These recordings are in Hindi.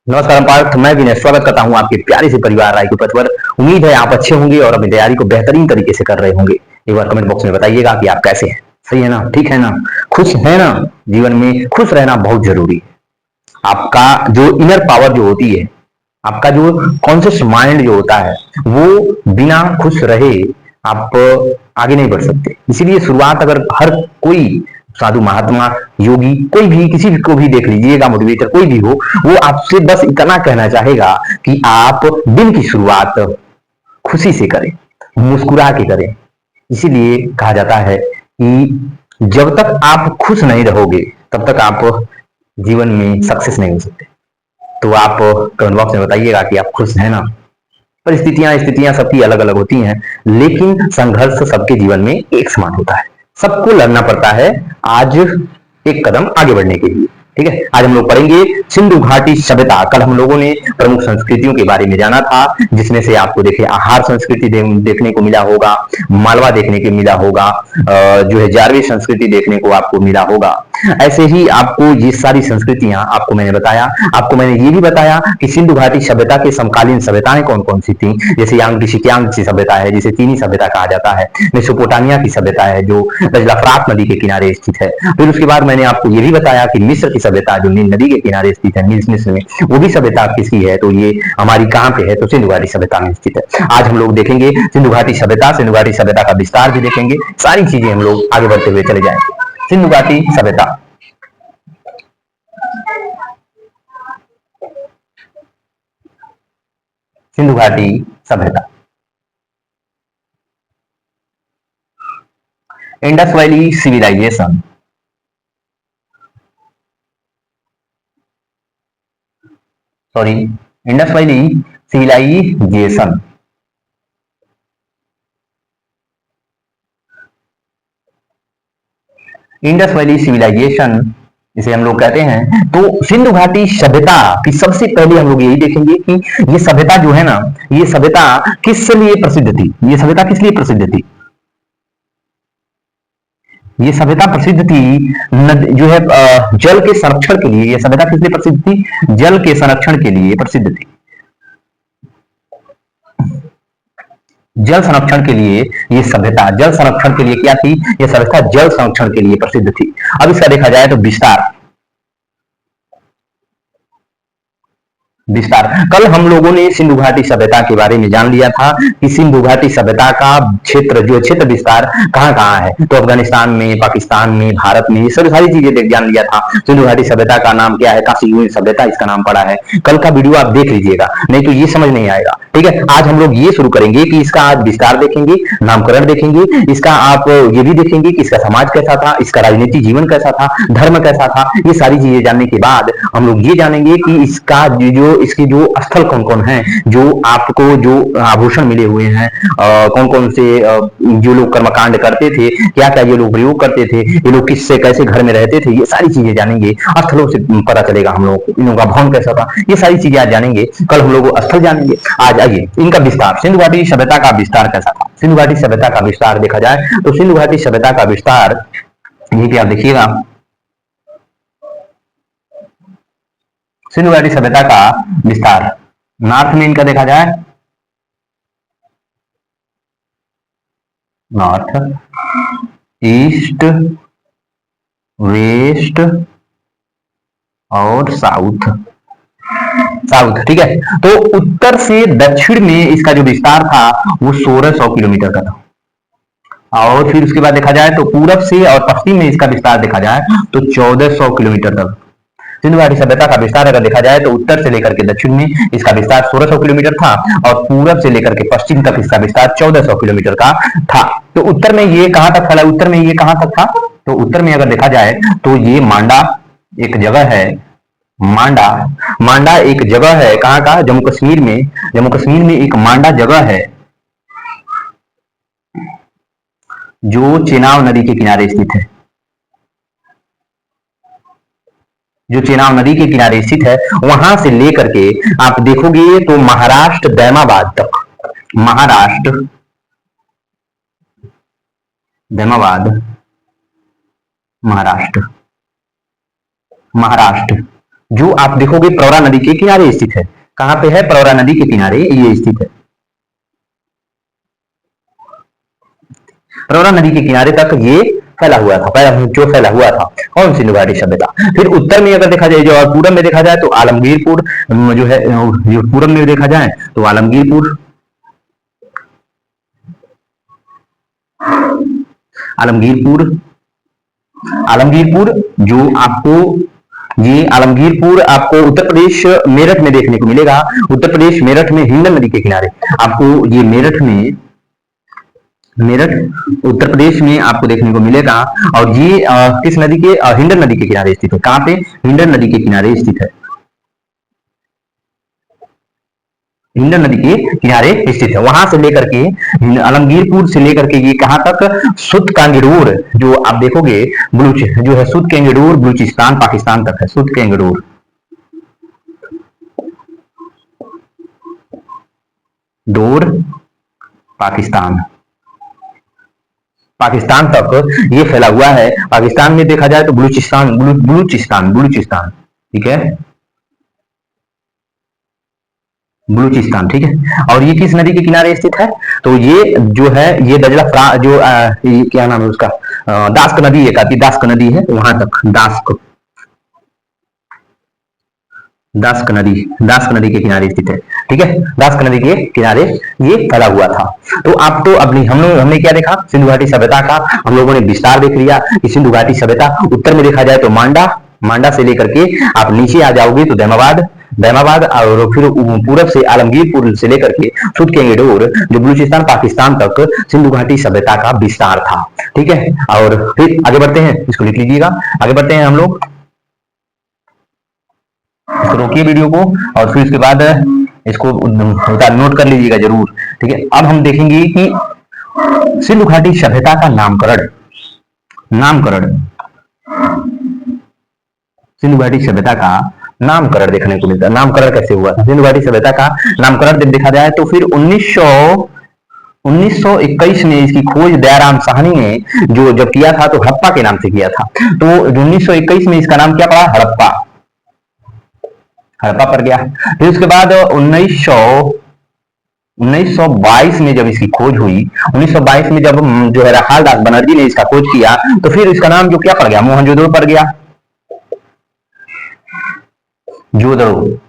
नमस्कार पार्थ, मैं विनय स्वागत करता हूं आपके प्यारे से परिवार राय के पथ पर। उम्मीद है आप अच्छे होंगे और अपनी तैयारी को बेहतरीन तरीके से कर रहे होंगे। एक बार कमेंट बॉक्स में बताइएगा कि आप कैसे हैं। सही है ना? ठीक है ना? खुश है ना? जीवन में खुश रहना बहुत जरूरी है। आपका जो इनर पावर जो होती है, आपका जो कॉन्शियस माइंड जो होता है, वो बिना खुश रहे आप आगे नहीं बढ़ सकते। इसीलिए शुरुआत अगर हर कोई साधु महात्मा योगी कोई भी किसी भी को भी देख लीजिएगा, मोटिवेटर कोई भी हो, वो आपसे बस इतना कहना चाहेगा कि आप दिन की शुरुआत खुशी से करें, मुस्कुरा के करें। इसीलिए कहा जाता है कि जब तक आप खुश नहीं रहोगे तब तक आप जीवन में सक्सेस नहीं हो सकते। तो आप कमेंट बॉक्स में बताइएगा कि आप खुश हैं ना। परिस्थितियां स्थितियां सबकी अलग अलग होती हैं, लेकिन संघर्ष सबके जीवन में एक समान होता है। सबको लड़ना पड़ता है आज एक कदम आगे बढ़ने के लिए। ठीक है, आज हम लोग पढ़ेंगे सिंधु घाटी सभ्यता। कल हम लोगों ने प्रमुख संस्कृतियों के बारे में जाना था, जिसमें से आपको देखिए आहार संस्कृति देखने को मिला होगा, मालवा देखने को मिला होगा, जो है जारवी संस्कृति देखने को आपको मिला होगा। ऐसे ही आपको ये सारी संस्कृतियां आपको मैंने बताया। आपको मैंने ये भी बताया कि सिंधु घाटी सभ्यता के समकालीन सभ्यताएं कौन कौन सी थी। जैसे यांग ऋषिक्यांग की सभ्यता है, जिसे चीनी सभ्यता कहा जाता है। मेसोपोटामिया की सभ्यता है जो दजला-फरात नदी के किनारे स्थित है। फिर उसके बाद मैंने आपको ये भी बताया कि मिस्र की सभ्यता जो नील नदी के किनारे स्थित है, मिस्र में, वो भी सभ्यता किसकी है, तो ये हमारी कहाँ पे है, तो सिंधु घाटी सभ्यता में स्थित है। आज हम लोग देखेंगे सिंधु घाटी सभ्यता, सिंधु घाटी सभ्यता का विस्तार भी देखेंगे। सारी चीजें हम लोग आगे बढ़ते हुए चले जाएंगे। सिंधु घाटी सभ्यता, सिंधु घाटी सभ्यता। Indus valley civilisation, sorry, Indus valley civilisation. Indus valley civilisation जिसे हम लोग कहते हैं, तो सिंधु घाटी सभ्यता की सबसे पहले हम लोग यही देखेंगे कि ये सभ्यता जो है ना, ये सभ्यता किस लिए प्रसिद्ध थी। ये सभ्यता किस लिए प्रसिद्ध थी? ये सभ्यता प्रसिद्ध थी जो है जल के संरक्षण के लिए। ये सभ्यता किस लिए प्रसिद्ध थी? जल के संरक्षण के लिए प्रसिद्ध थी। जल संरक्षण के लिए ये सभ्यता, जल संरक्षण के लिए क्या थी? ये सभ्यता जल संरक्षण के लिए प्रसिद्ध थी। अब इसका देखा जाए तो विस्तार, विस्तार। कल हम लोगों ने सिंधु घाटी सभ्यता के बारे में जान लिया था कि सिंधु घाटी सभ्यता का क्षेत्र जो क्षेत्र विस्तार कहाँ कहाँ है, तो अफगानिस्तान में, पाकिस्तान में, भारत में, ये सारी चीजें जान लिया था। सिंधु घाटी सभ्यता का नाम क्या है? काशी सभ्यता इसका नाम पड़ा है। कल का वीडियो आप देख लीजिएगा, नहीं तो ये समझ नहीं आएगा। ठीक है, आज हम लोग ये शुरू करेंगे कि इसका आज विस्तार देखेंगे, नामकरण देखेंगे, इसका आप ये भी देखेंगे कि इसका समाज कैसा था, इसका राजनीतिक जीवन कैसा था, धर्म कैसा था। ये सारी चीजें जानने के बाद हम लोग ये जानेंगे कि इसका जो इसके जो स्थल कौन कौन है, जो आपको जो आभूषण मिले हुए हैं, कौन कौन से जो लोग कर्मकांड करते थे, क्या क्या ये लोग प्रयोग करते थे, ये लोग किससे कैसे घर में रहते थे, ये सारी चीजें जानेंगे। स्थलों से पता चलेगा हम लोग इन लोगों का भवन कैसा था। ये सारी चीजें आज जानेंगे, कल हम लोग स्थल जानेंगे। आज आइए इनका विस्तार, सिंधु घाटी सभ्यता का विस्तार कैसा था। सिंधु घाटी सभ्यता का विस्तार देखा जाए तो सिंधु घाटी सभ्यता का विस्तार ये भी आप देखिएगा। सिंधु घाटी सभ्यता का विस्तार नॉर्थ में इनका देखा जाए, नॉर्थ, ईस्ट, वेस्ट और साउथ। साउथ, ठीक है। तो उत्तर से दक्षिण में इसका जो विस्तार था वो 1600 किलोमीटर का था। और फिर उसके बाद देखा जाए तो पूरब से और पश्चिम में इसका विस्तार देखा जाए तो 1400 किलोमीटर तक। सिंधु घाटी सभ्यता का विस्तार अगर देखा जाए तो उत्तर से लेकर के दक्षिण में इसका विस्तार 1600 किलोमीटर था और पूरब से लेकर के पश्चिम तक इसका विस्तार 1400 किलोमीटर का था। तो उत्तर में ये कहां तक फैला? उत्तर में ये कहां तक था? तो उत्तर में अगर देखा जाए तो ये मांडा एक जगह है। मांडा, मांडा एक जगह है कहां का? जम्मू कश्मीर में। जम्मू कश्मीर में एक मांडा जगह है जो चेनाब नदी के किनारे स्थित है। जो चेनाब नदी के किनारे स्थित है, वहां से लेकर के आप देखोगे तो महाराष्ट्र दैमाबाद तक, महाराष्ट्र दैमाबाद, महाराष्ट्र, महाराष्ट्र जो आप देखोगे प्रवरा नदी के किनारे स्थित है। कहां पे है? प्रवरा नदी के किनारे ये स्थित है। प्रवरा नदी के किनारे तक ये फैला हुआ था, जो फैला हुआ था। कौन? सिंधु घाटी सभ्यता। फिर उत्तर में अगर देखा जाए जो, और पूरब में देखा जाए तो आलमगीरपुर जो है, जो पूरब में देखा जाए तो आलमगीरपुर, आलमगीरपुर, आलमगीरपुर जो आपको, ये आलमगीरपुर आपको उत्तर प्रदेश मेरठ में देखने को मिलेगा। उत्तर प्रदेश मेरठ में हिंडन नदी के किनारे आपको ये मेरठ में, मेरठ उत्तर प्रदेश में आपको देखने को मिलेगा। और ये किस नदी के? हिंडन नदी के किनारे स्थित है। कहां पे? हिंडन नदी के किनारे स्थित है। हिंडन नदी के किनारे स्थित है। वहां से लेकर के, आलमगीरपुर से लेकर के ये कहां तक? सुत कांगड़ूर, जो आप देखोगे जो है सुत कांगड़ूर बलूचिस्तान पाकिस्तान तक है। सुत कांगड़ूर, डोर पाकिस्तान, पाकिस्तान तक ये फैला हुआ है। पाकिस्तान में देखा जाए तो बलूचिस्तान, बलूचिस्तान, बलूचिस्तान, ठीक है, बलूचिस्तान, ठीक है। और ये किस नदी के किनारे स्थित है? तो ये जो है, ये दजला जो ये क्या नाम है उसका? दास्क नदी, एक आती दास्क नदी है, वहां तक दास्क, दास्क नदी, दास्क नदी के किनारे स्थित है, ठीक है। दास्क नदी के किनारे ये फैला हुआ था। तो आप तो अपनी हमने क्या देखा? सिंधु घाटी सभ्यता का हम लोगों ने विस्तार देख लिया कि सिंधु घाटी सभ्यता उत्तर में देखा जाए तो मांडा, मांडा से लेकर के आप नीचे आ जाओगे तो दैमाबाद, दैमाबाद, और फिर पूरब से आलमगीरपुर से लेकर के सुद केंगेडोर जो बलूचिस्तान पाकिस्तान तक सिंधु घाटी सभ्यता का विस्तार था, ठीक है। और फिर आगे बढ़ते हैं, इसको लिख लीजिएगा। आगे बढ़ते हैं हम लोग, इसको रोकिए वीडियो को, और फिर इसके बाद इसको नोट कर लीजिएगा जरूर, ठीक है। अब हम देखेंगे कि सिंधु घाटी सभ्यता का नामकरण, नामकरण, सिंधु घाटी सभ्यता का नामकरण देखने को मिलता है। नामकरण कैसे हुआ था सिंधु घाटी सभ्यता का? नामकरण जब देखा जाए तो फिर 1921 में इसकी खोज दयाराम साहनी ने जो जब किया था तो हड़प्पा के नाम से किया था। तो 1921 में इसका नाम क्या पड़ा? हड़प्पा, हड़प्पा पड़ गया। फिर उसके बाद 1922 में जब इसकी खोज हुई, 1922 में जब जो है राखाल दास बनर्जी ने इसका खोज किया तो फिर इसका नाम जो क्या पड़ गया? मोहनजोदड़ो पड़ गया, जोदड़ो,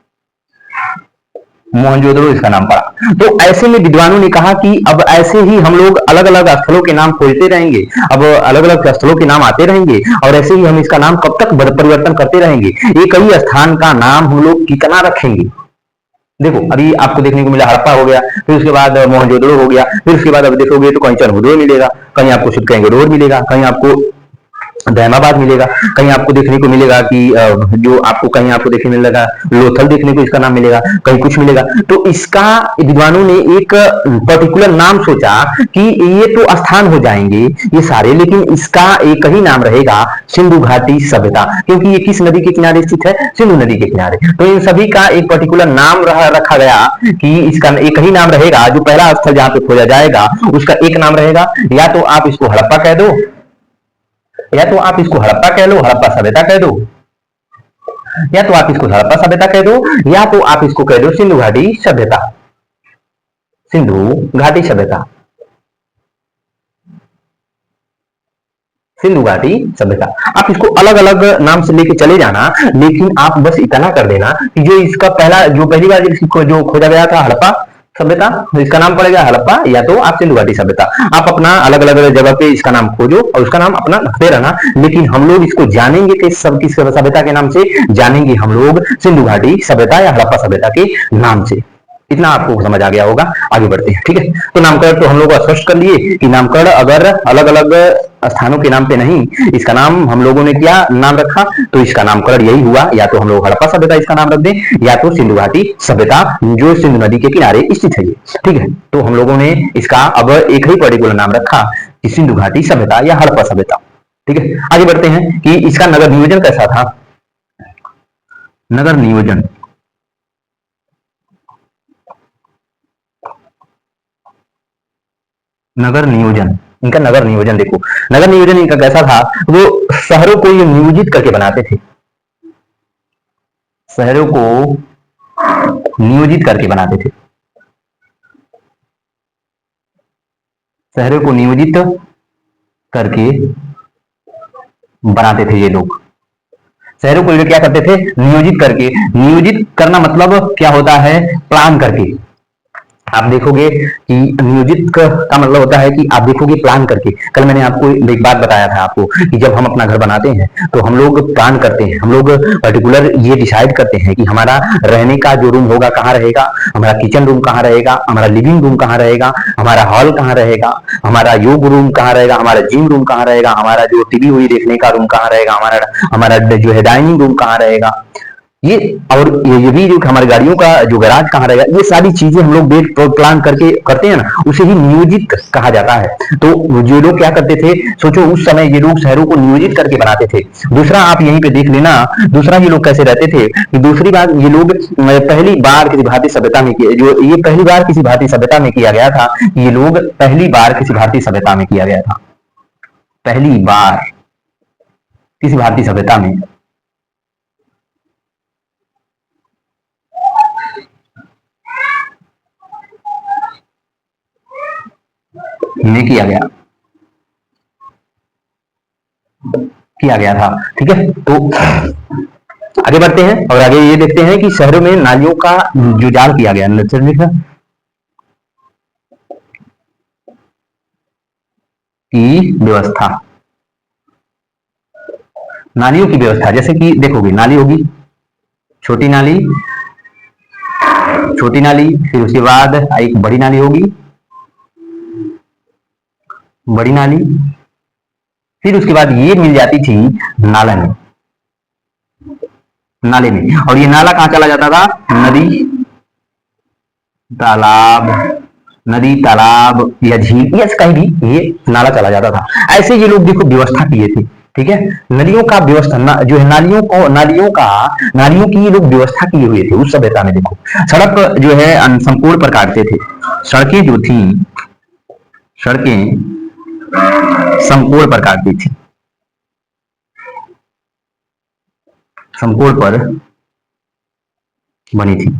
मोहनजोदड़ो इसका नाम पड़ा। तो ऐसे में विद्वानों ने कहा कि अब ऐसे ही हम लोग अलग अलग स्थलों के नाम खोजते रहेंगे, अब अलग अलग स्थलों के नाम आते रहेंगे, और ऐसे ही हम इसका नाम कब तक परिवर्तन करते रहेंगे? एक ही स्थान का नाम हम लोग कितना रखेंगे? देखो अभी आपको देखने को मिला हड़प्पा हो गया, फिर उसके बाद मोहनजोदड़ो हो गया, फिर उसके बाद अब देखोगे तो कहीं चरहुदो मिलेगा, कहीं आपको सुदकेंगेडोर मिलेगा, कहीं आपको दहमाबाद मिलेगा, कहीं आपको देखने को मिलेगा कि जो आपको कहीं आपको देखने मिलेगा लोथल, देखने को इसका नाम मिलेगा, कहीं कुछ मिलेगा। तो इसका विद्वानों ने एक पर्टिकुलर नाम सोचा कि ये तो स्थान हो जाएंगे ये सारे, लेकिन इसका एक ही नाम रहेगा सिंधु घाटी सभ्यता, क्योंकि ये किस नदी के किनारे स्थित है? सिंधु नदी के किनारे। तो इन सभी का एक पर्टिकुलर नाम रखा गया कि इसका एक ही नाम रहेगा, जो पहला स्थल जहां पे खोजा जाएगा उसका एक नाम रहेगा। या तो आप इसको हड़प्पा कह दो, या तो आप इसको हड़प्पा कह लो, हड़प्पा सभ्यता कह दो, या तो आप इसको हड़प्पा सभ्यता कह दो, या तो आप इसको कह दो सिंधु घाटी सभ्यता, सिंधु घाटी सभ्यता, सिंधु घाटी सभ्यता। आप इसको अलग अलग नाम से लेके चले जाना, लेकिन आप बस इतना कर देना कि जो इसका पहला, जो पहली बार जो खोजा गया था हड़प्पा सभ्यता, इसका नाम पड़ेगा हड़प्पा, या तो आप सिंधु घाटी सभ्यता। आप अपना अलग अलग जगह पे इसका नाम खोजो और उसका नाम अपना रखते रहना, लेकिन हम लोग इसको जानेंगे कि सब किस सभ्यता के नाम से जानेंगे? हम लोग सिंधु घाटी सभ्यता या हड़प्पा सभ्यता के नाम से। इतना आपको समझ आ गया होगा। आगे बढ़ते हैं, ठीक है। तो नामकरण तो हम लोग स्पष्ट कर लिए कि नामकरण अगर अलग अलग स्थानों के नाम पे नहीं, इसका नाम हम लोगों ने क्या नाम रखा, तो इसका नामकरण यही हुआ, या तो हम लोग हड़प्पा सभ्यता इसका नाम रख दें, या तो सिंधु घाटी सभ्यता जो सिंधु नदी के किनारे स्थित है, ठीक है। तो हम लोगों ने इसका अब एक ही पर्टिकुलर नाम रखा कि सिंधु घाटी सभ्यता या हड़प्पा सभ्यता, ठीक है। आगे बढ़ते हैं कि इसका नगर नियोजन कैसा था। नगर नियोजन, नगर नियोजन, इनका नगर नियोजन देखो, नगर नियोजन इनका कैसा था? वो शहरों को ये नियोजित करके बनाते थे, शहरों को नियोजित करके बनाते थे। शहरों को नियोजित करके बनाते थे ये लोग। शहरों को ये क्या करते थे? नियोजित करके। नियोजित करना मतलब क्या होता है? प्लान करके। आप देखोगे कि नियोजित का मतलब होता है कि आप देखोगे प्लान करके। कल मैंने आपको एक बात बताया था आपको कि जब हम अपना घर बनाते हैं तो हम लोग प्लान करते हैं, हम लोग पर्टिकुलर ये डिसाइड करते हैं कि हमारा रहने का जो रूम होगा कहाँ रहेगा, हमारा किचन रूम कहाँ रहेगा, हमारा लिविंग रूम कहाँ रहेगा, हमारा हॉल कहाँ रहेगा, हमारा योग रूम कहाँ रहेगा, हमारा जिम रूम कहाँ रहेगा, हमारा जो टीवी हुई देखने का रूम कहाँ रहेगा, हमारा हमारा जो है डाइनिंग रूम कहाँ रहेगा, ये और ये भी जो हमारी गाड़ियों का जो गैराज कहाँ रहेगा, ये सारी चीजें हम लोग डेट प्लान करके करते हैं ना, उसे ही नियोजित कहा जाता है। तो जो लोग क्या करते थे, सोचो उस समय ये लोग शहरों को नियोजित करके बनाते थे। दूसरा आप यहीं पे देख लेना, दूसरा ये लोग कैसे रहते थे कि दूसरी बात ये लोग पहली बार किसी भारतीय सभ्यता में जो ये पहली बार किसी भारतीय सभ्यता में किया गया था, ये लोग पहली बार किसी भारतीय सभ्यता में किया गया था, पहली बार किसी भारतीय सभ्यता में किया गया किया गया था। ठीक है, तो आगे बढ़ते हैं और आगे ये देखते हैं कि शहरों में नालियों का जो जाल किया गया की व्यवस्था, नालियों की व्यवस्था, जैसे कि देखोगे नाली होगी, छोटी नाली, छोटी नाली, फिर उसके बाद एक बड़ी नाली होगी, बड़ी नाली, फिर उसके बाद ये मिल जाती थी नाला में, नाले में। और ये नाला कहाँ चला जाता था? नदी, तालाब, नदी, तालाब या झील या कहीं भी ये नाला चला जाता था। ऐसे ये लोग देखो व्यवस्था किए थे। ठीक है, नदियों का व्यवस्था जो है, नालियों की ये लोग व्यवस्था किए हुए थे उस सभ्यता में। देखो सड़क जो है संपूर्ण पर काटते थे, सड़कें जो थी, सड़कें संपूर्ण पर काटती थी, संपूर्ण पर बनी थी।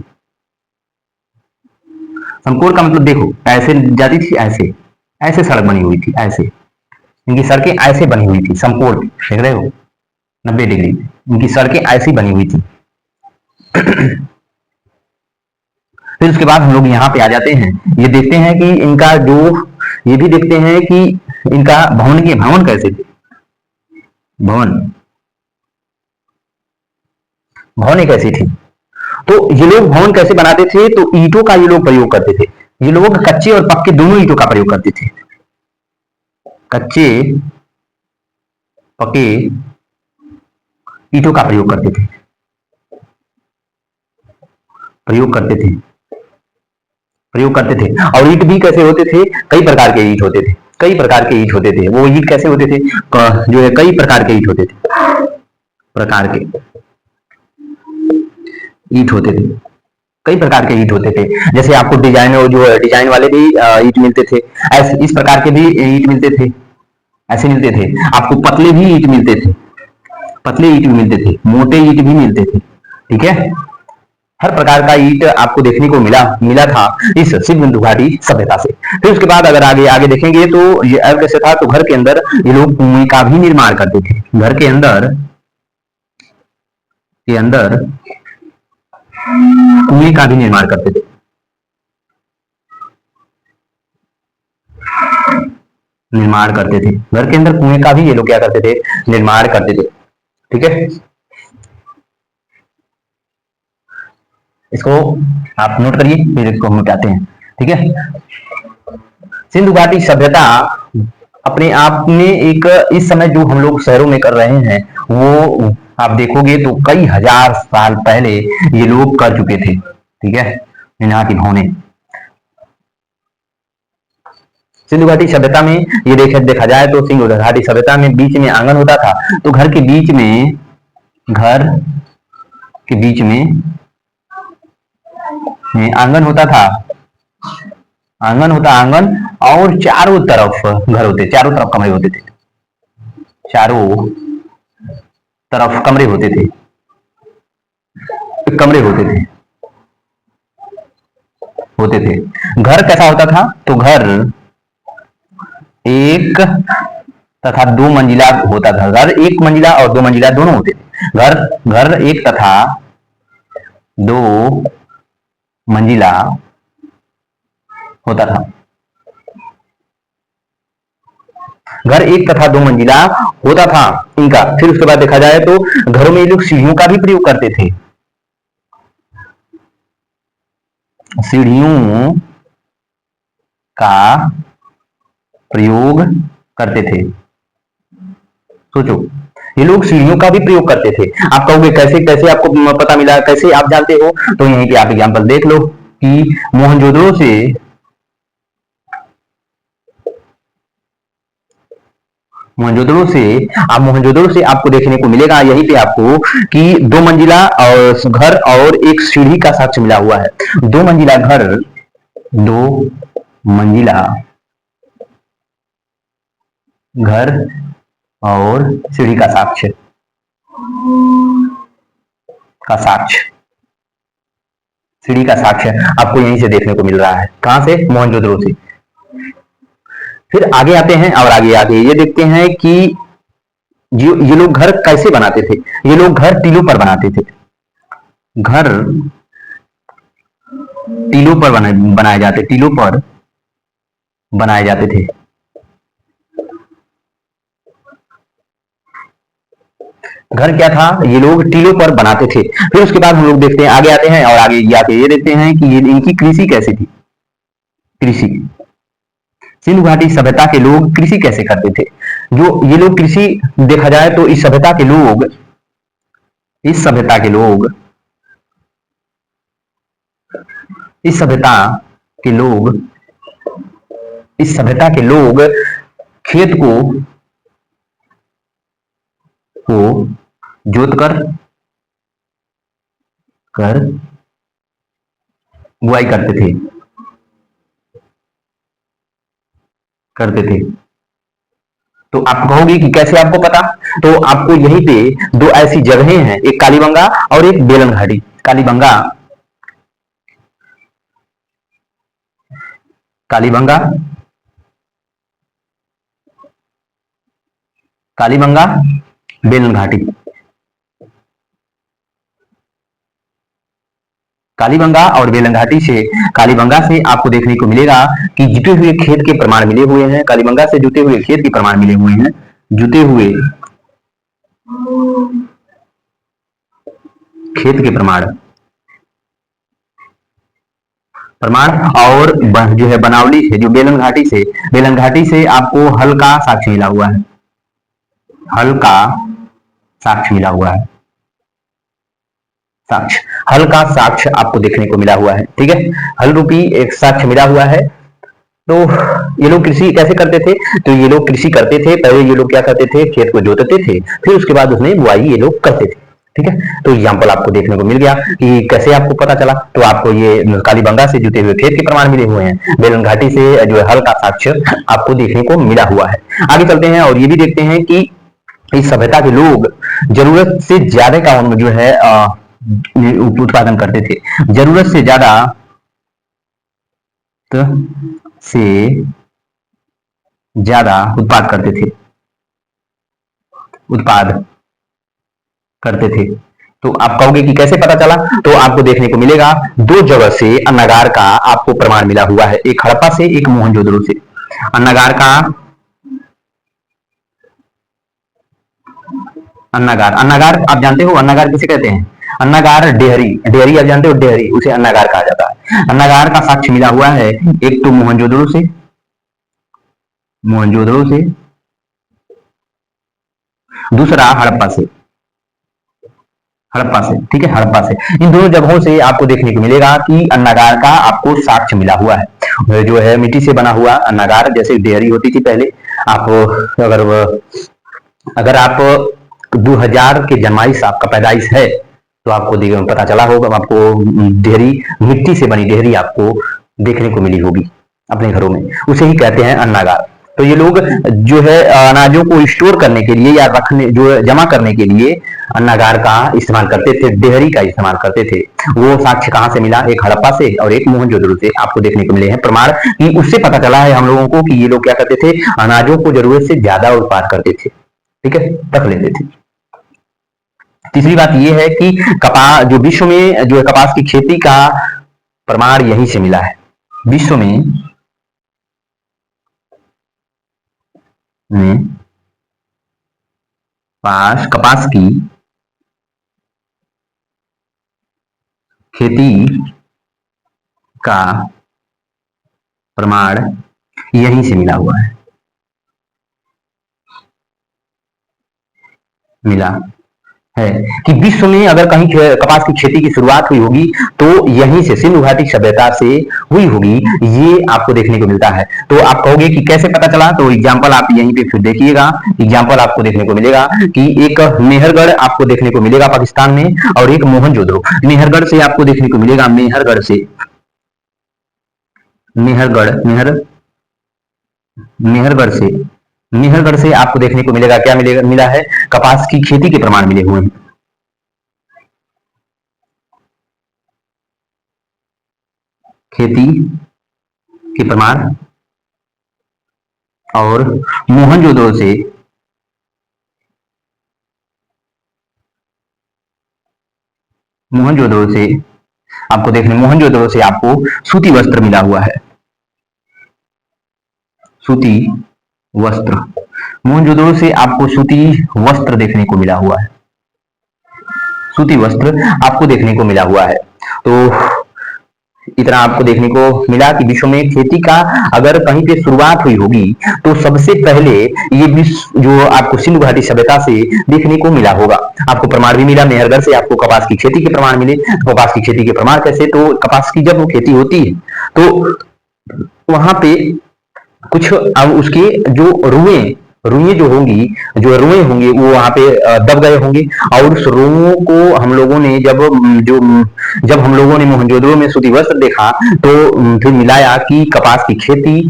संपूर्ण का मतलब देखो ऐसे जाती थी, ऐसे ऐसे सड़क बनी हुई थी, ऐसे इनकी सड़कें ऐसे बनी हुई थी, संपूर्ण देख रहे हो 90 डिग्री, इनकी सड़कें ऐसी बनी हुई थी। फिर उसके बाद हम लोग यहाँ पे आ जाते हैं, ये देखते हैं कि इनका जो, ये भी देखते हैं कि इनका भवन कैसे थे, भवन भवन कैसी थी। तो ये लोग भवन कैसे बनाते थे? तो ईंटों का ये लोग प्रयोग करते थे। ये लोग कच्चे और पक्के दोनों ईंटों का प्रयोग करते थे, कच्चे पक्के ईंटों का प्रयोग करते थे, प्रयोग करते थे। और ईंट भी कैसे होते थे? कई प्रकार के ईंट होते थे, कई प्रकार के ईंट होते थे। वो ईंट कैसे होते थे? जो है कई प्रकार के ईंट होते थे, प्रकार के ईंट होते थे, कई प्रकार के ईंट होते थे। जैसे आपको डिजाइन और जो डिजाइन वाले भी ईंट मिलते थे, ऐसे इस प्रकार के भी ईंट मिलते थे, ऐसे मिलते थे। आपको पतले भी ईंट मिलते थे, पतले ईंट भी मिलते थे, मोटे ईंट भी मिलते थे। ठीक है, हर प्रकार का ईंट आपको देखने को मिला मिला था इस सिंधु घाटी सभ्यता से। फिर उसके बाद अगर आगे आगे देखेंगे तो ये अब कैसे था, तो घर के अंदर ये लोग कुएं का भी निर्माण करते थे, घर के अंदर कुएं का भी निर्माण करते थे, निर्माण करते थे। घर के अंदर कुएं का भी ये लोग क्या करते थे? निर्माण करते थे। ठीक है, इसको आप नोट करिए, फिर इसको हम मिटाते हैं। ठीक है, सिंधु घाटी सभ्यता अपने आप में एक, इस समय जो हम लोग शहरों में कर रहे हैं वो आप देखोगे तो कई हजार साल पहले ये लोग कर चुके थे। ठीक है, यहाँ की भवनें सिंधु घाटी सभ्यता में ये देखा जाए तो सिंधु घाटी सभ्यता में बीच में आंगन होता था। तो घर के बीच में, घर के बीच में आंगन होता था, आंगन, और चारों तरफ घर होते, चारों तरफ कमरे होते थे, चारों तरफ कमरे होते थे। कमरे होते थे। घर कैसा होता था? तो घर एक तथा दो मंजिला होता था। घर एक मंजिला और दो मंजिला दोनों होते थे। घर एक तथा दो मंजिला होता था। घर एक तथा दो मंजिला होता था इनका। फिर उसके बाद देखा जाए तो घरों में ये लोग सीढ़ियों का भी प्रयोग करते थे। सीढ़ियों का प्रयोग करते थे। सोचो, ये लोग सीढ़ियों का भी प्रयोग करते थे। आप कहोगे कैसे कैसे आपको पता मिला, कैसे आप जानते हो? तो यहीं पे आप एग्जाम्पल देख लो कि मोहनजोदड़ो से आपको देखने को मिलेगा यहीं पे आपको कि दो मंजिला और घर और एक सीढ़ी का साक्ष्य मिला हुआ है। दो मंजिला घर, दो मंजिला घर और सीढ़ी का साक्ष्य सीढ़ी का साक्ष्य आपको यहीं से देखने को मिल रहा है। कहां से? मोहनजोदड़ो से। फिर आगे आते हैं और आगे आगे ये देखते हैं कि ये लोग घर कैसे बनाते थे। ये लोग घर टीलों पर बनाते थे। घर टीलों पर बनाए जाते टीलों पर बनाए जाते थे। घर क्या था? ये लोग टीलों पर बनाते थे। फिर उसके बाद हम लोग देखते हैं, आगे आते हैं और आगे जाके ये देखते हैं कि इनकी कृषि कैसी थी। कृषि, सिंधु घाटी सभ्यता के लोग कृषि कैसे करते थे? जो ये लोग कृषि देखा जाए तो इस सभ्यता के लोग इस सभ्यता के लोग इस सभ्यता के लोग इस सभ्यता के लोग खेत को जोत कर बुआई करते थे। तो आप कहोगे कि कैसे आपको पता? तो आपको यहीं पे दो ऐसी जगहें हैं, एक कालीबंगा और एक बेलन घाटी। कालीबंगा कालीबंगा कालीबंगा बेलन घाटी। कालीबंगा और बेलन घाटी से, कालीबंगा से आपको देखने को मिलेगा कि जुटे हुए खेत के प्रमाण मिले हुए हैं। कालीबंगा से जुटे हुए खेत के प्रमाण मिले हुए हैं। जुटे हुए खेत के प्रमाण और जो है बनावली से, जो बेलन घाटी से आपको हल का साक्ष्य मिला हुआ है। हल का साक्ष्य मिला हुआ है। हल का साक्ष्य आपको देखने को मिला हुआ है। ठीक है, हल रूपी एक साक्ष्य मिला हुआ है। तो ये लोग कृषि कैसे करते थे? तो ये लोग कृषि करते थे, पहले ये लोग क्या करते थे? खेत को जोतते थे, फिर उसके बाद उसमें बुआई ये लोग करते थे। ठीक है, तो एग्जाम्पल आपको देखने को मिल गया कि कैसे आपको पता चला। तो आपको ये कालीबंगा से जुटे हुए खेत के प्रमाण मिले हुए हैं, बेलन घाटी से जो है हल का साक्ष्य आपको देखने को मिला हुआ है। आगे चलते हैं और ये भी देखते हैं कि इस सभ्यता के लोग जरूरत से ज्यादा का जो है उत्पादन करते थे। जरूरत से ज्यादा उत्पाद करते थे। तो आप कहोगे कि कैसे पता चला? तो आपको देखने को मिलेगा दो जगह से अन्नागार का आपको प्रमाण मिला हुआ है, एक हड़प्पा से, एक मोहनजोदड़ो से। अन्नागार आप जानते हो अन्नागार किसे कहते हैं? अन्नागार डेहरी आप जानते हो, डेहरी उसे अन्नागार कहा जाता है। अन्नागार का साक्ष्य मिला हुआ है एक तो मोहनजोदड़ो से, दूसरा हड़प्पा से। ठीक है, हड़प्पा से। इन दोनों जगहों से आपको देखने को मिलेगा कि अन्नागार का आपको साक्ष्य मिला हुआ है। जो है मिट्टी से बना हुआ अन्नागार, जैसे डेहरी होती थी पहले। आप अगर आप 2000 के जन्माइश आपका पैदाइश है तो आपको पता चला होगा, आपको डेहरी, मिट्टी से बनी डेहरी आपको देखने को मिली होगी अपने घरों में, उसे ही कहते हैं अन्नागार। तो ये लोग जो है अनाजों को स्टोर करने के लिए या रखने जो जमा करने के लिए अन्नागार का इस्तेमाल करते थे, डेहरी का इस्तेमाल करते थे। वो साक्ष्य कहाँ से मिला? एक हड़प्पा से और एक मोहनजोदड़ो से आपको देखने को मिले हैं प्रमाण कि उससे पता चला है हम लोगों को कि ये लोग क्या करते थे, अनाजों को जरूरत से ज्यादा उत्पाद करते थे, ठीक है, रख लेते थे। तीसरी बात यह है कि कपास जो विश्व में जो है कपास की खेती का प्रमाण यहीं से मिला है। विश्व में कपास की खेती का प्रमाण यहीं से मिला हुआ है, मिला है कि विश्व में अगर कहीं कपास की खेती की शुरुआत हुई होगी तो यहीं से सिंधु घाटी सभ्यता से हुई होगी, ये आपको देखने को मिलता है। तो आप कहोगे कि कैसे पता चला? तो एग्जांपल आप यहीं पे फिर देखिएगा, एग्जांपल आपको देखने को मिलेगा कि एक मेहरगढ़ आपको देखने को मिलेगा पाकिस्तान में और एक मोहनजोदड़ो। मेहरगढ़ से आपको देखने को मिलेगा, मेहरगढ़ से मेहरगढ़ से मेहरगढ़ से आपको देखने को मिलेगा क्या मिलेगा? मिला है कपास की खेती के प्रमाण मिले हुए हैं। खेती के प्रमाण और मोहनजोदड़ो से मोहनजोदड़ो से आपको देखने मोहनजोदड़ो से आपको सूती वस्त्र मिला हुआ है, सूती वस्त्र। मोहनजोदड़ो से आपको सूती वस्त्र देखने को मिला हुआ है, सूती वस्त्र आपको देखने को मिला हुआ है। तो इतना आपको देखने को मिला कि विश्व में खेती का अगर कहीं पे शुरुआत हुई होगी तो सबसे पहले ये विश्व जो आपको सिंधु घाटी सभ्यता से देखने को मिला होगा। आपको प्रमाण भी मिला, मेहरगढ़ से आपको कपास की खेती के प्रमाण मिले। कपास की खेती के प्रमाण कैसे? तो कपास की जब वो खेती होती है तो वहां पे कुछ अब उसके जो रुएं जो होंगी, जो रुएं होंगे वो वहां पे दब गए होंगे और उस रुओं को हम लोगों ने जब हम लोगों ने मोहनजोदड़ो में सूती वस्त्र देखा तो फिर मिलाया कि कपास की खेती,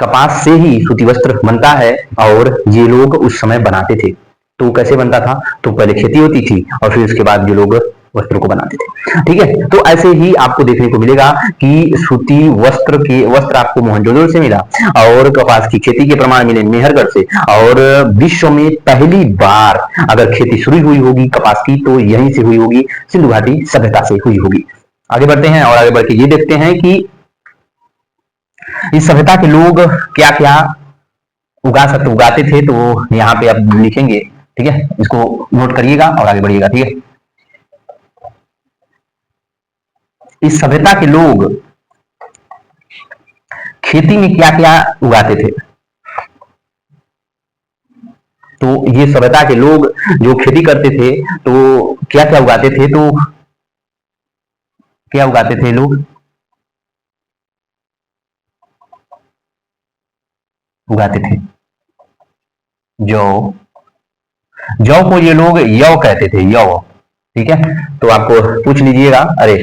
कपास से ही सूती वस्त्र बनता है और ये लोग उस समय बनाते थे। तो कैसे बनता था? तो पहले खेती होती थी और फिर उसके बाद जो लोग वस्त्रों को बनाते थे, ठीक है। तो ऐसे ही आपको देखने को मिलेगा कि सूती वस्त्र आपको मोहनजोदड़ो से मिला और कपास की खेती के प्रमाण मिले मेहरगढ़ से। और विश्व में पहली बार अगर खेती शुरू हुई होगी कपास की तो यहीं से हुई होगी, सिंधु घाटी सभ्यता से हुई होगी। आगे बढ़ते हैं और आगे बढ़ के ये देखते हैं कि इस सभ्यता के लोग क्या क्या उगाते थे। तो यहाँ पे आप लिखेंगे, ठीक है, इसको नोट करिएगा और आगे बढ़िएगा, ठीक है। इस सभ्यता के लोग खेती में क्या क्या उगाते थे? तो ये सभ्यता के लोग जो खेती करते थे तो क्या क्या उगाते थे? तो क्या उगाते थे लोग? उगाते थे जौ। जौ को ये लोग यौ कहते थे, यौ, ठीक है। तो आपको पूछ लीजिएगा, अरे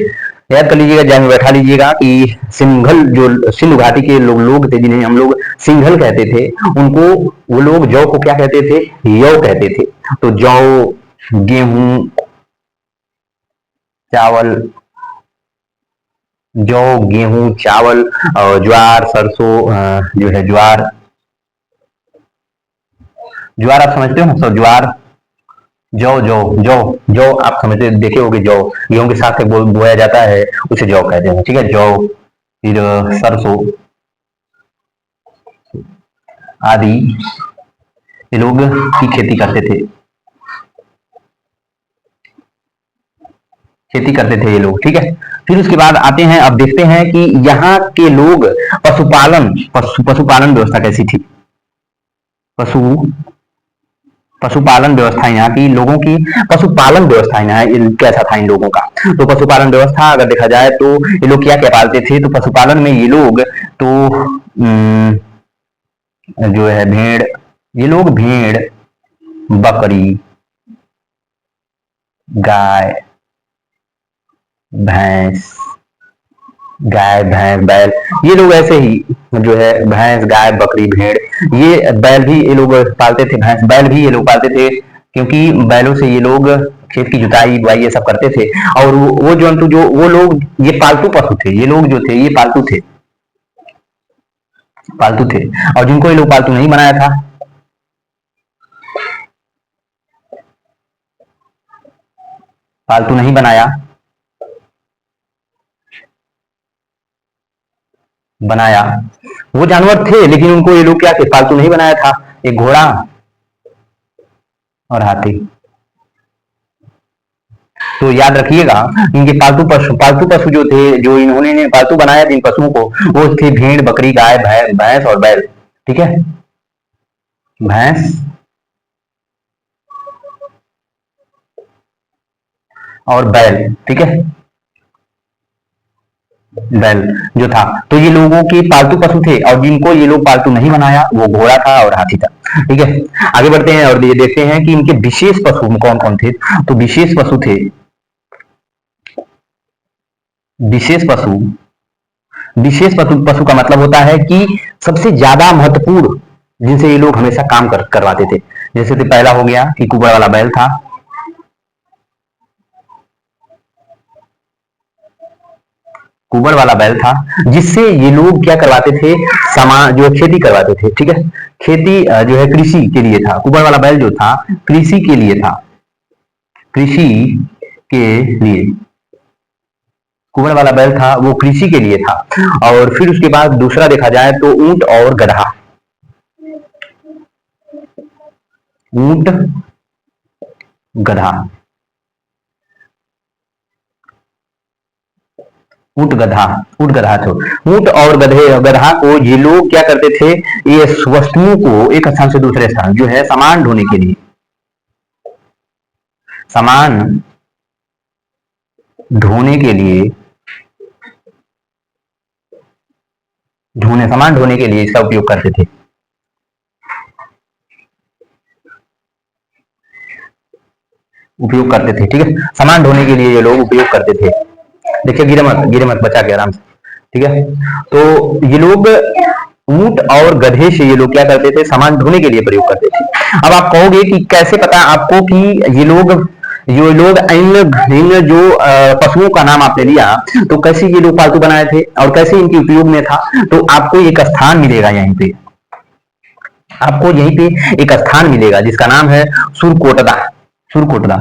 याद कर लीजिएगा, ध्यान में बैठा लीजिएगा कि सिंघल जो सिंधु घाटी के लोग थे जिन्हें हम लोग सिंघल कहते थे, उनको वो लोग जौ को क्या कहते थे? यौ कहते थे। तो जौ, गेहूं, चावल, जौ, गेहूं, चावल और ज्वार, सरसों, जो है ज्वार, ज्वार आप समझते हो सब? ज्वार, जौ, जौ, जौ, जौ आप समझते देखे होगे, जौ गेहूं के साथ बोया जाता है, उसे जौ कहते हैं, ठीक है। जौ, फिर सरसों आदि ये लोग की खेती करते थे, खेती करते थे ये लोग, ठीक है। फिर उसके बाद आते हैं, अब देखते हैं कि यहाँ के लोग पशुपालन व्यवस्था कैसी थी? पशु पशुपालन व्यवस्था यहाँ की लोगों की, पशुपालन व्यवस्था यहाँ कैसा था इन लोगों का? तो पशुपालन व्यवस्था अगर देखा जाए तो ये लोग क्या क्या पालते थे? तो पशुपालन में ये लोग तो जो है भेड़, ये लोग भेड़, बकरी, गाय, भैंस, गाय भैंस बैल, ये लोग ऐसे ही जो है भैंस गाय बकरी भेड़, ये बैल भी ये लोग पालते थे, भैंस बैल भी ये लोग पालते थे, क्योंकि बैलों से ये लोग खेत की जुताई बुआई ये सब करते थे। और वो जंतु जो वो लोग ये पालतू पशु थे, ये लोग जो थे ये पालतू थे, पालतू थे। और जिनको ये लोग पालतू नहीं बनाया था, पालतू नहीं बनाया, बनाया, वो जानवर थे लेकिन उनको ये लोग क्या थे, पालतू नहीं बनाया था। एक घोड़ा और हाथी। तो याद रखिएगा, इनके पालतू पशु जो थे, जो इन्होंने पालतू बनाया जिन पशुओं को, वो थे भेड़ बकरी गाय भैंस और बैल। ठीक है, भैंस और बैल। ठीक है, बैल जो था, तो ये लोगों के पालतू पशु थे, और जिनको ये लोग पालतू नहीं बनाया वो घोड़ा था और हाथी था। ठीक है, आगे बढ़ते हैं और ये देखते हैं कि इनके विशेष पशु कौन कौन थे। तो विशेष पशु थे, विशेष पशु, विशेष पशु का मतलब होता है कि सबसे ज्यादा महत्वपूर्ण, जिनसे ये लोग हमेशा काम करवाते थे। जैसे तो पहला हो गया कि कुबड़ वाला बैल था, कुबड़ वाला बैल था, जिससे ये लोग क्या करवाते थे, सामान जो खेती करवाते थे। ठीक है, खेती जो है कृषि के लिए था, कुबड़ वाला बैल जो था कृषि के लिए था, कृषि के लिए कुबड़ वाला बैल था, वो कृषि के लिए था। और फिर उसके बाद दूसरा देखा जाए तो ऊंट और गधा, ऊंट गधा, ऊंट गधा, ऊंट गधा तो ऊंट और गधे गधा को ये लोग क्या करते थे, ये वस्तुओं को एक स्थान से दूसरे स्थान जो है सामान ढोने के लिए, सामान ढोने के लिए, सामान ढोने के लिए इसका उपयोग करते थे, उपयोग करते थे। ठीक है, सामान ढोने के लिए ये लोग उपयोग करते थे। देखिए गिरे मत बचा के आराम से। ठीक है, तो ये लोग ऊंट और गधे से ये लोग क्या करते थे, सामान ढोने के लिए प्रयोग करते थे। अब आप कहोगे कि कैसे पता आपको कि ये लोग इन जो पशुओं का नाम आपने लिया, तो कैसे ये लोग पालतू बनाए थे और कैसे इनके उपयोग में था। तो आपको एक स्थान मिलेगा यहीं पे, आपको यहीं पे एक स्थान मिलेगा जिसका नाम है सुरकोटदा, सुरकोटदा।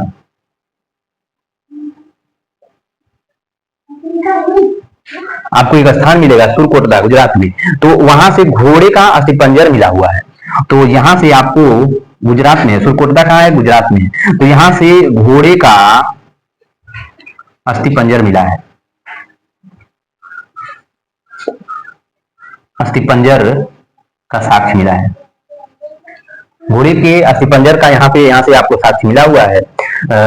आपको एक स्थान मिलेगा सुरकोटदा गुजरात में, तो वहां से घोड़े का अस्थिपंजर मिला हुआ है। तो यहां से आपको, गुजरात में सुरकोटदा कहाँ है, गुजरात में, तो यहां से घोड़े का अस्थिपंजर मिला है, अस्थिपंजर का साक्ष्य मिला है, घोड़े के अस्थिपंजर का यहाँ से आपको साक्ष्य मिला हुआ है,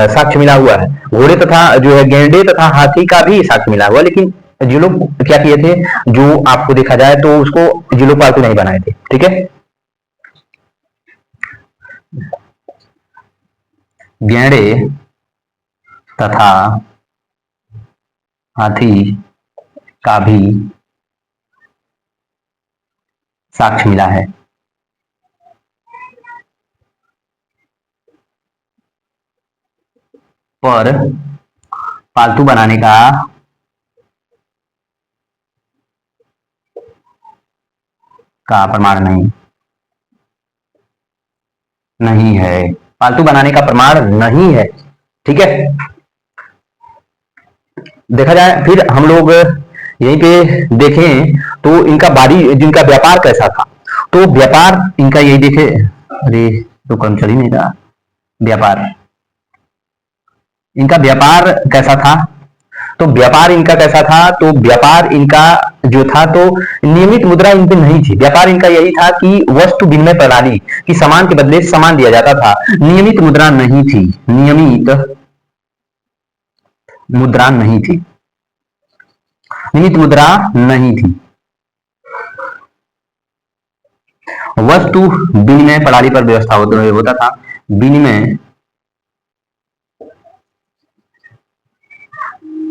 साक्ष्य मिला हुआ है। घोड़े तथा जो है गेंडे तथा हाथी का भी साक्ष्य मिला हुआ, लेकिन जो लोग क्या किए थे, जो आपको देखा जाए तो उसको जो लोग पालतू नहीं बनाए थे। ठीक है, गेंडे तथा हाथी का भी साक्ष्य मिला है। पर पालतू बनाने का प्रमाण नहीं, नहीं है, पालतू बनाने का प्रमाण नहीं है। ठीक है, देखा जाए फिर हम लोग यहीं पे देखें तो इनका जिनका व्यापार कैसा था, तो व्यापार इनका यही देखे, अरे तो कम चल ही नहीं रहा, व्यापार इनका व्यापार कैसा था, तो व्यापार इनका कैसा था, तो व्यापार इनका जो था, तो नियमित मुद्रा इन पे नहीं थी। व्यापार इनका यही था कि वस्तु विनिमय प्रणाली की सामान के बदले सामान दिया जाता था, नियमित मुद्रा नहीं थी, नियमित मुद्रा नहीं थी, नियमित मुद्रा नहीं थी। वस्तु विनिमय प्रणाली पर व्यवस्था होता था, विनिमय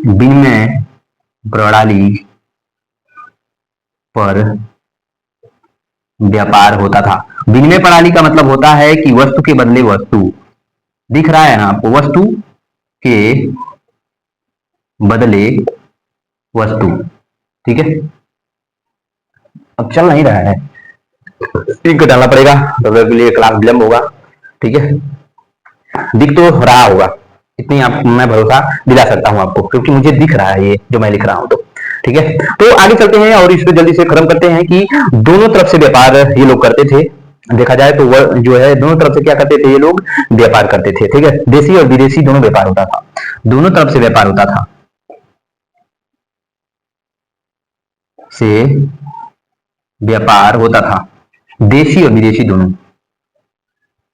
विनिमय प्रणाली पर व्यापार होता था। विनिमय प्रणाली का मतलब होता है कि वस्तु के बदले वस्तु, दिख रहा है ना आपको, वस्तु के बदले वस्तु, ठीक है। अब चल नहीं रहा है, लिंक डालना पड़ेगा, तो के लिए क्लास विलंब होगा, ठीक है। दिख तो रहा होगा, इतनी आप मैं भरोसा दिला सकता हूं आपको, क्योंकि मुझे दिख रहा है ये जो मैं लिख रहा हूं, तो ठीक है। तो आगे चलते हैं और इस पे जल्दी से खत्म करते हैं कि दोनों तरफ से व्यापार ये लोग करते थे। देखा जाए तो वह जो है दोनों तरफ से क्या करते थे ये लोग, व्यापार करते थे, ठीक है। देशी और विदेशी दोनों व्यापार होता था, दोनों तरफ से व्यापार होता था, से व्यापार होता था, देशी और विदेशी दोनों,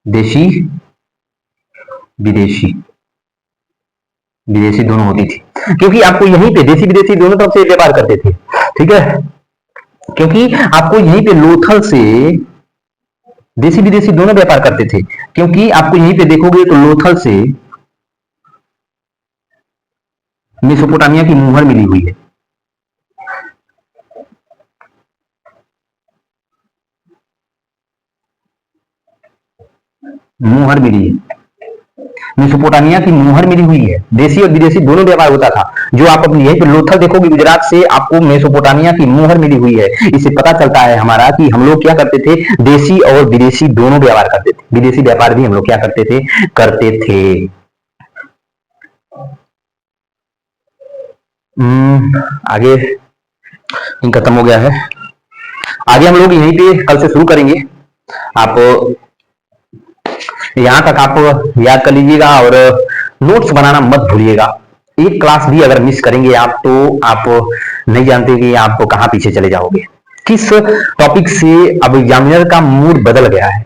देशी विदेशी, विदेशी दोनों होती थी, क्योंकि आपको यहीं पे देशी विदेशी दोनों तरफ से व्यापार करते थे, ठीक है। क्योंकि आपको यहीं पे लोथल से देशी विदेशी दोनों व्यापार करते थे, क्योंकि आपको यहीं पे देखोगे तो लोथल से मेसोपोटामिया की मुहर मिली हुई है, मुहर मिली है, मेसोपोटामिया की मुहर मिली हुई है। देशी और विदेशी दोनों व्यापार होता था। जो आप अपनी यहीं पे लोथल देखोगे गुजरात से, आपको मेसोपोटामिया की मुहर मिली हुई है। इससे पता चलता है हमारा कि हम लोग क्या करते थे, देशी और विदेशी दोनों व्यापार करते थे, विदेशी व्यापार भी हम लोग क्या करते थे, करते थे। आगे खत्म हो गया है, आगे हम लोग यहीं पे कल से शुरू करेंगे। आप यहां तक आप याद कर लीजिएगा और नोट्स बनाना मत भूलिएगा। एक क्लास भी अगर मिस करेंगे आप तो आप नहीं जानते कि आप कहां पीछे चले जाओगे। किस टॉपिक से अब एग्जामिनर का मूड बदल गया है,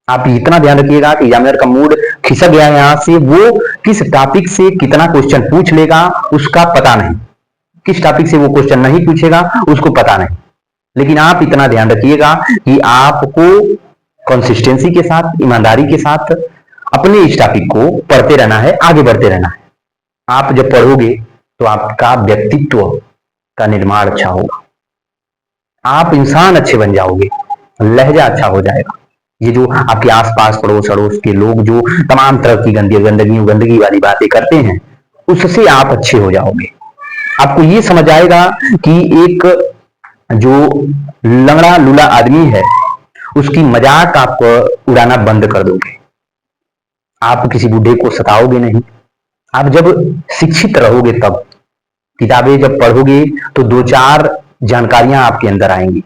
आप इतना ध्यान रखिएगा कि एग्जामिनर का मूड खिसक गया है यहां से, वो किस टॉपिक से कितना क्वेश्चन पूछ लेगा उसका पता नहीं, किस टॉपिक से वो क्वेश्चन नहीं पूछेगा उसको पता नहीं। लेकिन आप इतना ध्यान रखिएगा कि आपको कंसिस्टेंसी के साथ, ईमानदारी के साथ अपने इस टॉपिक को पढ़ते रहना है, आगे बढ़ते रहना है। आप जब पढ़ोगे तो आपका व्यक्तित्व का निर्माण अच्छा होगा, आप इंसान अच्छे बन जाओगे, लहजा अच्छा हो जाएगा। ये जो आपके आसपास पड़ोस अड़ोस के लोग जो तमाम तरह की गंदगी वाली बातें करते हैं, उससे आप अच्छे हो जाओगे। आपको ये समझ आएगा कि एक जो लंगड़ा लूला आदमी है उसकी मजाक आप उड़ाना बंद कर दोगे, आप किसी बूढ़े को सताओगे नहीं। आप जब शिक्षित रहोगे, तब किताबें जब पढ़ोगे तो दो चार जानकारियां आपके अंदर आएंगी,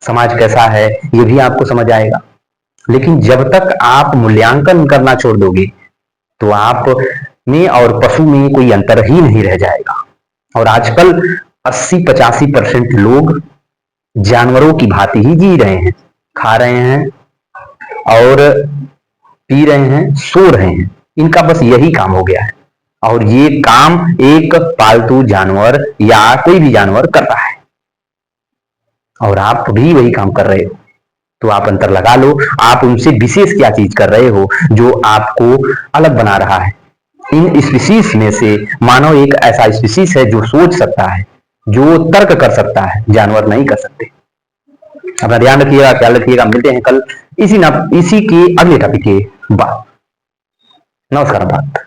समाज कैसा है ये भी आपको समझ आएगा। लेकिन जब तक आप मूल्यांकन करना छोड़ दोगे तो आप में और पशु में कोई अंतर ही नहीं रह जाएगा। और आजकल 80-85% लोग जानवरों की भांति ही जी रहे हैं, खा रहे हैं और पी रहे हैं, सो रहे हैं, इनका बस यही काम हो गया है। और ये काम एक पालतू जानवर या कोई भी जानवर करता है, और आप भी वही काम कर रहे हो। तो आप अंतर लगा लो, आप उनसे विशेष क्या चीज कर रहे हो जो आपको अलग बना रहा है। इन स्पीसीज में से मानव एक ऐसा स्पीसीज है जो सोच सकता है, जो तर्क कर सकता है, जानवर नहीं कर सकते। अपना ध्यान रखिएगा, ख्याल रखिएगा, मिलते हैं कल इसी के अगले टॉपिक के बाद। नमस्कार।